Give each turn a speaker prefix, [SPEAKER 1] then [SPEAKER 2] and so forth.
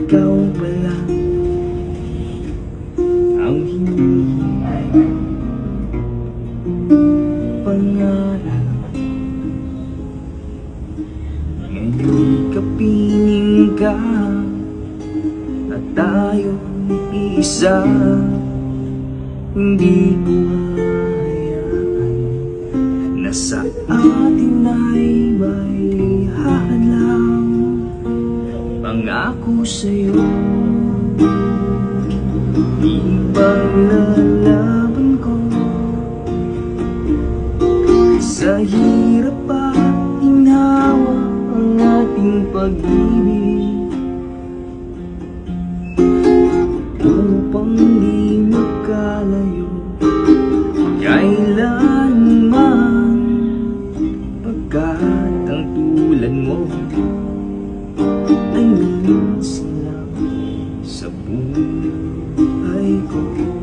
[SPEAKER 1] ikaw pala ang hinihinay pangarap. Ngayon'y kapiling ka at tayo'y isa. Hindi ko hayaan na sa atin ay may hadlang. Pangako sa'yo, ipaglalaban ko sa hirap at ginawa ang ating pag-ibig, upang di magkalayo kailanman, pagkat ang tulad mo ay minsan lang sa buhay ko.